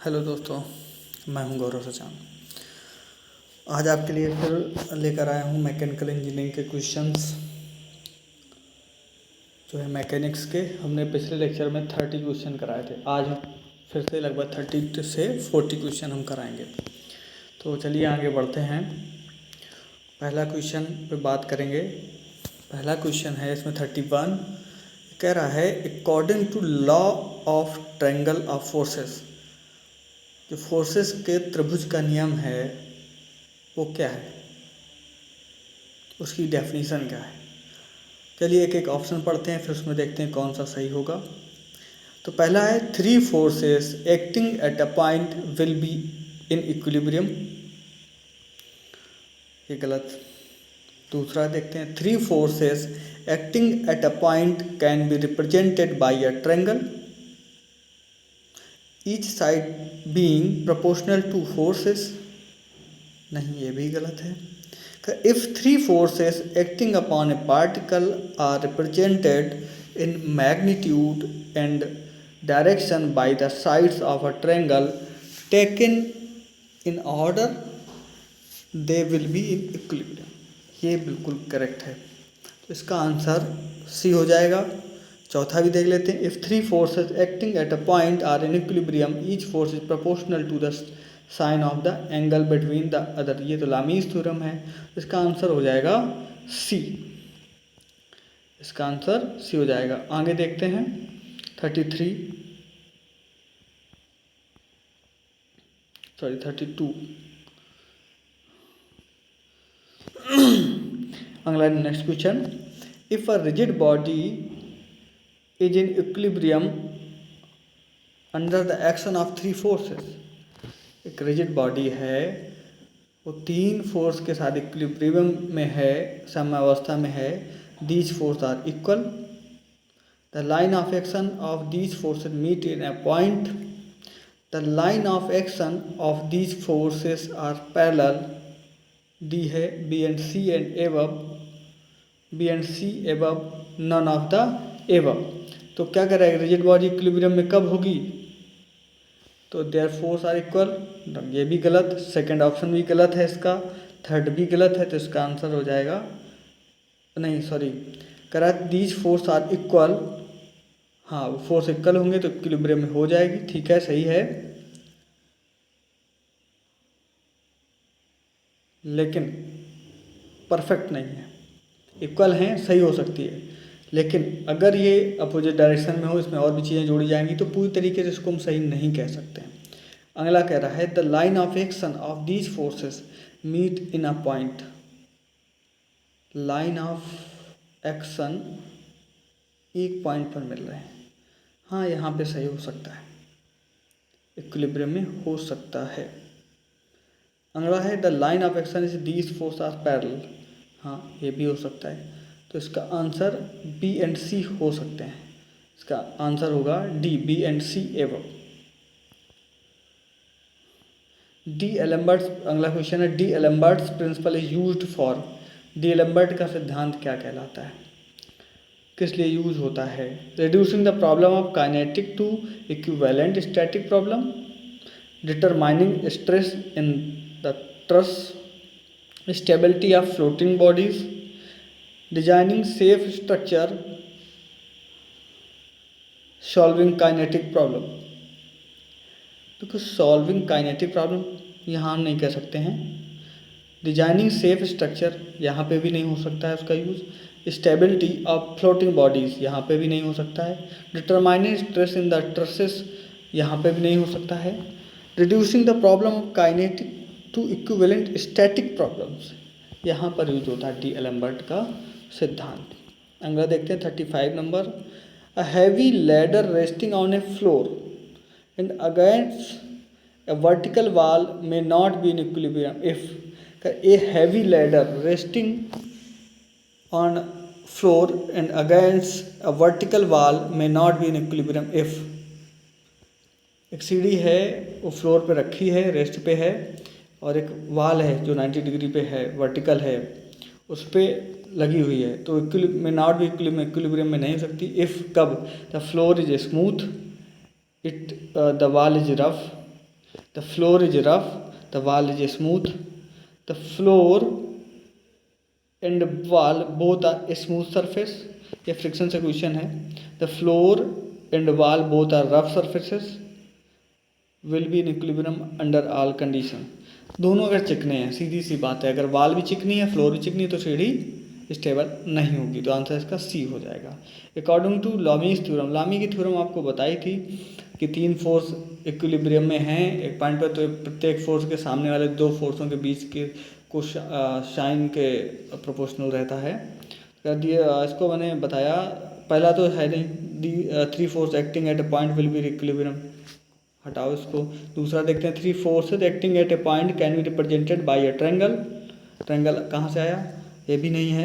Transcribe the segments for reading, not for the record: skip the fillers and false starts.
Hello दोस्तों, मैं हूं गौरव सचान। आज आपके लिए फिर लेकर आया हूं मैकेनिकल इंजीनियरिंग के क्वेश्चंस जो है मैकेनिक्स के। हमने पिछले लेक्चर में 30 क्वेश्चन कराए थे। आज फिर से लगभग 30 से 40 क्वेश्चन हम कराएंगे। तो चलिए आगे बढ़ते हैं। पहला क्वेश्चन पे बात करेंगे। पहला क्वेश्चन है इसमें 31, कह रहा है according to law of triangle of forces, जो फोर्सेस के त्रिभुज का नियम है वो क्या है, उसकी डेफिनेशन क्या है। चलिए एक एक ऑप्शन पढ़ते हैं, फिर उसमें देखते हैं कौन सा सही होगा। तो पहला है 3 forces acting at a point will be in equilibrium, ये गलत। दूसरा देखते हैं 3 forces acting at a point can be represented by a triangle, each side being proportional two forces, नहीं ये भी गलत है। If 3 forces acting upon a particle are represented in magnitude and direction by the sides of a triangle taken in order, they will be in equilibrium, ये बिल्कुल correct है। तो इसका आंसर सी हो जाएगा। चौथा भी देख लेते हैं। If 3 forces acting at a point are in equilibrium, each force is proportional to the sine of the angle between the other, ये तो लामीज थ्योरम है। इसका आंसर हो जाएगा सी। इसका आंसर सी हो जाएगा। आगे देखते हैं 32। अगला next question, if a rigid body is in equilibrium under the action of 3 forces, एक रिजिड बॉडी है वो 3 फोर्स के साथ इक्विलिब्रियम में है, साम्यावस्था में है। These force are equal, the line of action of these forces meet in a point, the line of action of these forces are parallel, D है B and C and above, B and C above none of the above. तो क्या करेगा, rigid body equilibrium में कब होगी, तो there force are equal, ये भी गलत। सेकंड ऑप्शन भी गलत है इसका, थर्ड भी गलत है। तो इसका आंसर हो जाएगा, नहीं सॉरी, करा दीज फोर्स आर इक्वल, हाँ फोर्स इक्वल होंगे तो इक्विलिब्रियम में हो जाएगी। ठीक है, सही है, लेकिन परफेक्ट नहीं है। इक्वल हैं, सही हो सकती है, लेकिन अगर ये अपोजिट डायरेक्शन में हो, इसमें और भी चीज़ें जोड़ी जाएंगी तो पूरी तरीके से इसको हम सही नहीं कह सकते हैं। अगला कह रहा है the line of action of these forces meet in a point, line of action एक पॉइंट पर मिल रहे हैं। हाँ यहाँ पे सही हो सकता है, इक्विलिब्रियम में हो सकता है। अगला है the line of action is these force are parallel, हाँ ये भी हो सकता है। तो इसका आंसर बी एंड सी हो सकते हैं। इसका आंसर होगा डी, बी एंड सी एवं डी एलम्बर्ट्स। अगला क्वेश्चन है d'Alembert's principle is used for, d'Alembert का सिद्धांत क्या कहलाता है, किस लिए यूज होता है। Reducing the problem of kinetic to equivalent static problem, determining stress in the truss, stability of floating bodies, designing safe structure, solving kinetic problem. तो सॉल्विंग काइनेटिक प्रॉब्लम यहाँ हम नहीं कह सकते हैं। डिजाइनिंग सेफ स्ट्रक्चर यहाँ पे भी नहीं हो सकता है उसका use. Stability of floating bodies यहाँ पे भी नहीं हो सकता है। Determining stress in the trusses यहाँ पे भी नहीं हो सकता है। Reducing the problem of kinetic to equivalent static problems यहाँ पर यूज होता है डी एलम्बर्ट का सिद्धांत। अगला देखते हैं 35 number, a heavy ladder resting on A floor and against a vertical wall may not be in equilibrium if a heavy ladder resting on floor and against a vertical wall may not be in equilibrium if, एक सीढ़ी है वो floor पे रखी है, rest पे है, और एक वाल है जो 90 डिग्री पे है, वर्टिकल है, उस पर लगी हुई है, तो में नॉट भी इक्विलिब्रियम में नहीं हो सकती। इफ़ कब, the floor is smooth, it the wall is rough, the floor is rough, the wall is smooth, the floor and wall both are smooth surface, ये फ्रिक्शन से क्वेश्चन है। The floor and wall both are rough surfaces, will be in equilibrium under all condition. दोनों अगर चिकने हैं, सीधी सी बात है, अगर वाल भी चिकनी है फ्लोर भी चिकनी है तो सीढ़ी स्टेबल नहीं होगी, तो आंसर इसका सी हो जाएगा। अकॉर्डिंग टू लॉमीज थ्योरम, लामी की थ्योरम आपको बताई थी कि 3 फोर्स इक्विलिब्रियम में हैं एक पॉइंट पर, तो प्रत्येक फोर्स के सामने वाले 2 फोर्सों के बीच के कुछ साइन के प्रोपोर्शनल रहता है। कर दिए इसको मैंने बताया, पहला तो है नहीं, the 3 force acting at a point will be equilibrium, हटाओ इसको। दूसरा देखते हैं 3 forces acting at a point can be represented by a triangle, triangle कहाँ से आया, ये भी नहीं है।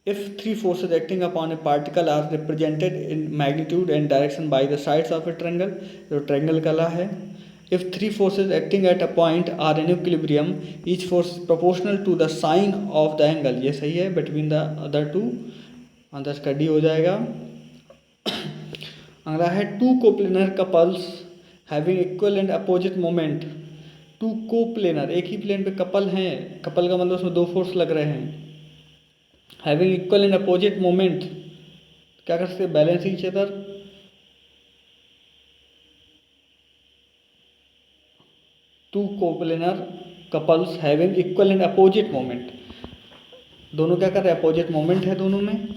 If 3 forces acting upon a particle are represented in magnitude and direction by the sides of a triangle, जो ट्रायंगल कला है। If 3 forces acting at a point are in equilibrium, each force proportional to the sine of the angle, ये सही है, between the other two, answer इसका D हो जाएगा। अगला है 2 coplanar couples having equal and opposite moment. 2 coplanar, एक ही प्लेन पे कपल हैं, कपल का मतलब उसमें 2 फोर्स लग रहे हैं, having equal and opposite moment, क्या कर सकते हैं, balance each other. Two coplanar couples having equal and opposite moment, दोनों क्या कर रहे हैं, अपोजिट मोमेंट है दोनों में,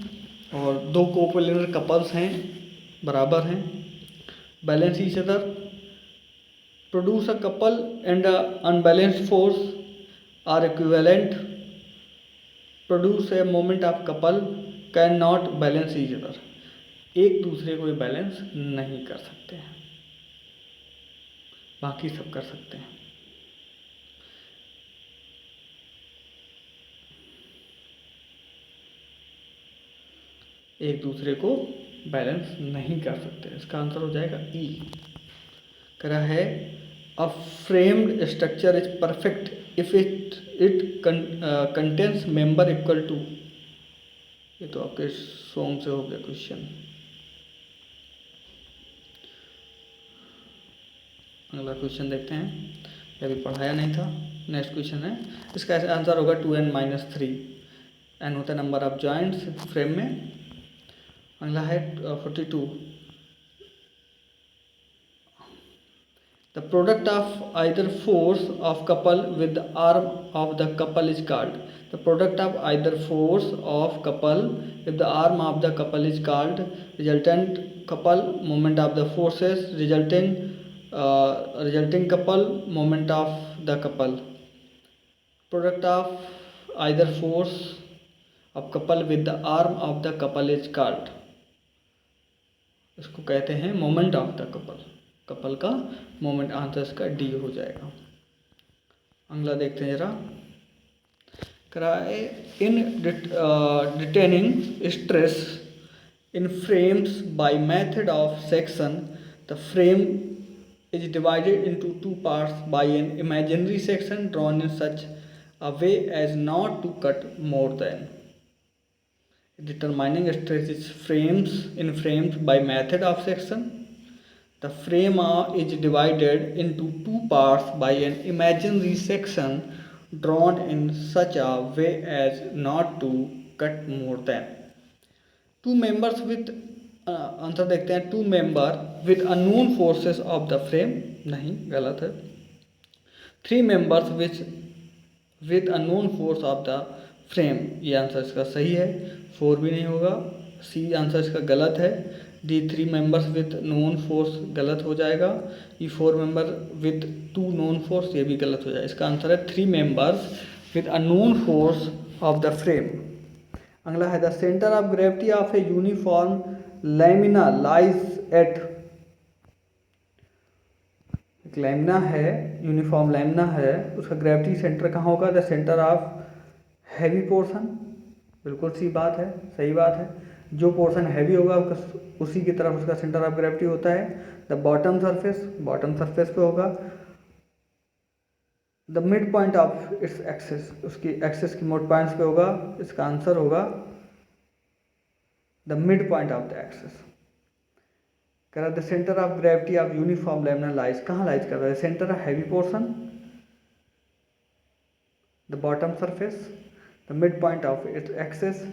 और 2 कोप्लेनर कपल्स हैं, बराबर हैं, balance each other, produce a couple and a unbalanced force are equivalent, produce a moment of couple cannot balance each other, एक दूसरे को बैलेंस नहीं कर सकते हैं, बाकी सब कर सकते हैं। एक दूसरे को बैलेंस नहीं कर सकते, इसका आंसर हो जाएगा ई। करा है a framed structure is perfect if it contains member equal to, ये तो आपके सोम से हो गया क्वेश्चन। अगला क्वेश्चन देखते हैं, ये अभी पढ़ाया नहीं था, नेक्स्ट क्वेश्चन है, इसका आंसर होगा 2n-3, n होता है नंबर ऑफ जॉइंट्स फ्रेम में। अगला है 42, the product of either force of couple with the arm of the couple is called, the product of either force of couple with the arm of the couple is called resultant couple moment of the forces resulting couple moment of the couple, product of either force of couple with the arm of the couple is called, इसको कहते हैं moment of the couple, couple का moment, answer इसका D हो जाएगा। अगला देखते हैं जरा, कराए in determining stress in frames by method of section, the frame is divided into 2 parts by an imaginary section drawn in such a way as not to cut more than. Determining stresses frames by method of section. The frame is divided into 2 parts by an imaginary section drawn in such a way as not to cut more than. 2 members with answer देखते हैं, 2 member with unknown forces of the frame, नहीं गलत है। 3 members with unknown force of the frame, ये answer इसका सही है, 4 भी नहीं होगा, सी आंसर इसका गलत है। D 3 members with known force गलत हो जाएगा, ई 4 मेंबर विद 2 नोन फोर्स, ये भी गलत हो जाएगा, इसका आंसर है 3 members with unknown force of the frame. अगला है the centre of gravity of a uniform lamina lies at, एक लैमिना है, यूनिफॉर्म लैमिना है, उसका ग्रेविटी सेंटर कहाँ होगा, the centre of heavy portion, बिल्कुल सी बात है, सही बात है, जो पोर्शन हैवी होगा उसी की तरफ उसका सेंटर ऑफ ग्रेविटी होता है। द बॉटम सरफेस पे होगा। The mid point of its axis, उसकी एक्सिस की मिड पॉइंट्स पे होगा, इसका आंसर होगा the mid point of the axis. कह रहा the centre of gravity of uniform lamina lies, कहाँ लाइज कर रहा है? Centre of heavy portion, the bottom surface, the mid point of its axes,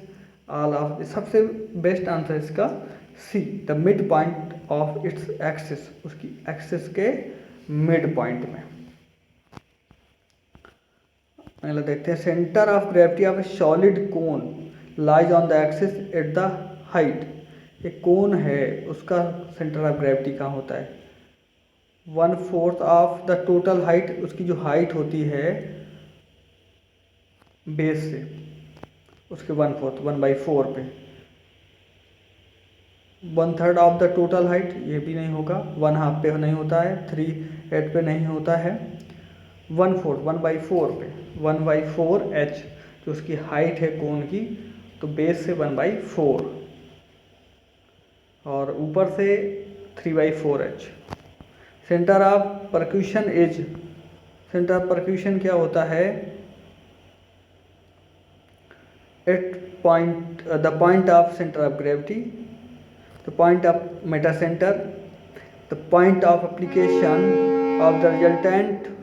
all of, सबसे best answer इसका C, the mid point of its axes, उसकी axes के mid point में। अगला देखते हैं, centre of gravity of a solid cone lies on the axis at the height, एक कोन है उसका सेंटर ऑफ ग्रेविटी कहाँ होता है? 1/4 ऑफ द टोटल हाइट, उसकी जो हाइट होती है बेस से उसके 1/4 1/4 पे, 1/3 ऑफ द टोटल हाइट, ये भी नहीं होगा, 1/2 पे नहीं होता है, 3/8 पे नहीं होता है, 1/4 1/4 पे, 1/4 एच जो उसकी हाइट है कोन की, तो बेस से 1/4 और ऊपर से 3/4 H. Centre of percussion is, centre of percussion क्या होता है? At point, the point of centre of gravity, the point of metacentre, the point of application of the resultant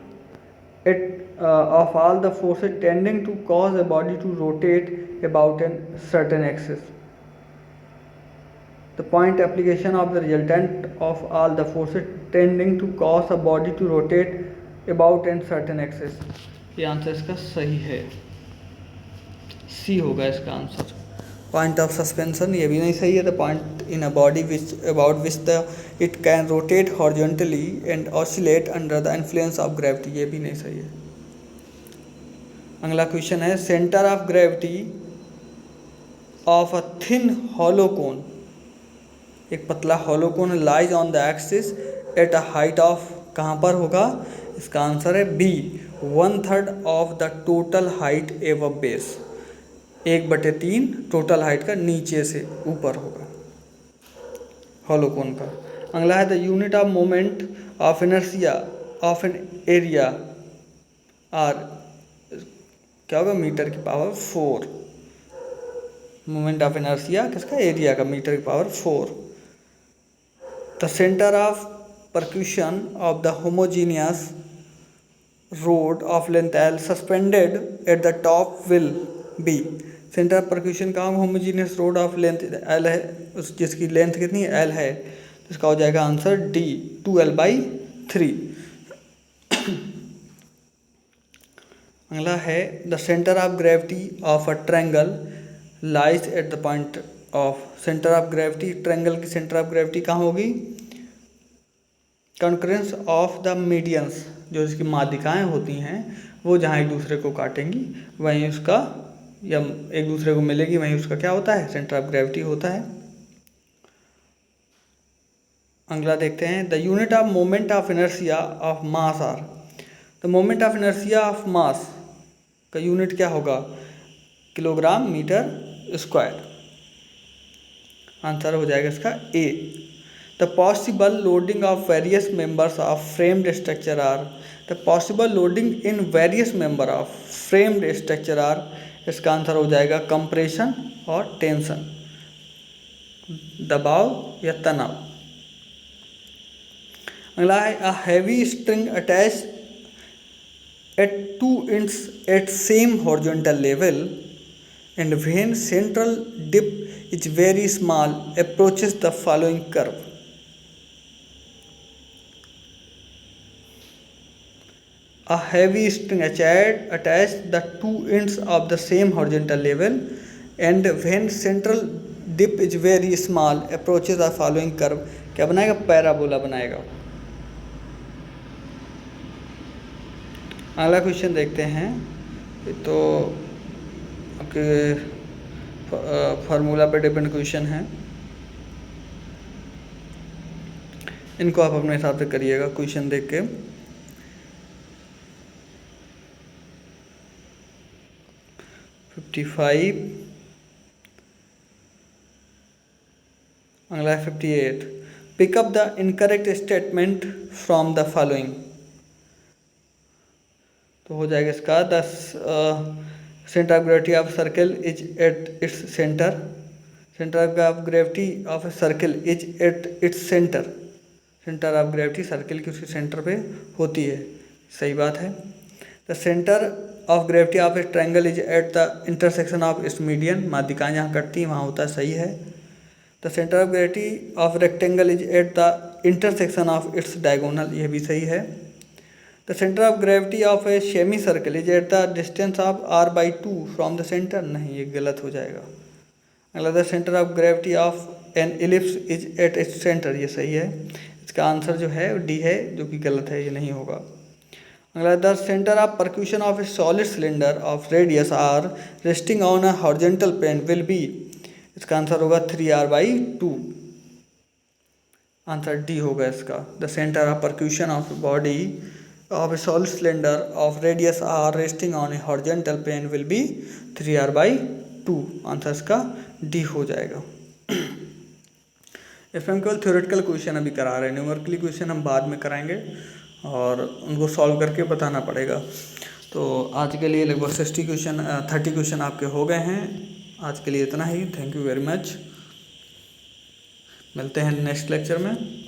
of all the forces tending to cause a body to rotate about a certain axis. The point application of the resultant of all the forces tending to cause a body to rotate about a certain axis. ये answer इसका सही है, सी होगा इसका answer. Point of suspension ये भी नहीं सही है, the point in a body which about which the it can rotate horizontally and oscillate under the influence of gravity, ये भी नहीं सही है। अगला क्वेश्चन है, centre of gravity of a thin hollow cone, एक पतला hollow cone lies on the axis at a height of, कहाँ पर होगा? इसका आंसर है B, 1/3 of the total height एवं बेस, 1/3 टोटल हाइट का नीचे से ऊपर होगा हॉलो कोन का। अगला है, the unit of moment of inertia of an area are, क्या होगा? मीटर की पावर 4, मोमेंट ऑफ इनर्शिया किसका? एरिया का, मीटर की power 4। The centre of percussion of the homogeneous rod of length L suspended at the top will be, centre of percussion का homogeneous rod of length L है, उस जिसकी length कितनी L है, तो इसका हो जाएगा आंसर डी, 2l/3। अगला है, the centre of gravity of a triangle lies at the point of, centre of gravity, triangle की सेंटर ऑफ ग्रेविटी कहाँ होगी? कॉन्करेंस ऑफ द मीडियंस, जो इसकी माध्यिकाएँ होती हैं वो जहाँ एक दूसरे को काटेंगी वहीं उसका, या एक दूसरे को मिलेगी वहीं उसका क्या होता है? सेंटर ऑफ ग्रेविटी होता है। अगला देखते हैं, the unit of moment of inertia of mass are, the moment of inertia of mass का यूनिट क्या होगा? किलोग्राम मीटर स्क्वायर, आंसर हो जाएगा इसका A. The possible loading of various members of framed structure are, the possible loading in various member of framed structure are, इसका answer हो जाएगा compression और टेंशन, दबाव या तनाव। अगला है, a heavy string attach at 2 ends at same horizontal level and when central dip is very small approaches the following curve. A heavy string attached the 2 ends of the same horizontal level and when central dip is very small approaches the following curve. क्या बनाएगा? Parabola बनाएगा। अगला question देखते हैं, तो आपके formula पे depend question है, इनको आप अपने हिसाब से करिएगा क्वेश्चन देख के। अगला है 58, pick up the incorrect statement from the following, तो हो जाएगा इसका 10 centre of gravity of circle is at its centre, centre of gravity of a circle is at its centre, centre of gravity circle की उसके centre पे होती है, सही बात है। The centre of gravity of a triangle is at the intersection of its median, माध्यिकाएं जहाँ कटती हैं वहाँ होता है, सही है। The centre of gravity of rectangle is at the intersection of its diagonal, यह भी सही है। The centre of gravity of a semi circle is at the distance of r/2 from the centre, नहीं ये गलत हो जाएगा। अगला the centre of gravity of N ellipse is at its centre, ये सही है। इसका आंसर जो है डी है, जो कि गलत है, ये नहीं होगा। अगला the centre of percussion of a solid cylinder of radius R resting on a horizontal plane will be, इसका आंसर होगा 3r/2, आंसर डी होगा इसका। The centre of percussion of body of a solid cylinder of radius r resting on a horizontal plane will be 3r/2, answer इसका D हो जाएगा। इसमें हम केवल थ्योरेटिकल क्वेश्चन अभी करा रहे हैं, न्यूमेरिकली क्वेश्चन हम बाद में कराएंगे और उनको सॉल्व करके बताना पड़ेगा। तो आज के लिए लगभग 30 क्वेश्चन आपके हो गए हैं। आज के लिए इतना ही, थैंक यू वेरी मच, मिलते हैं नेक्स्ट लेक्चर में।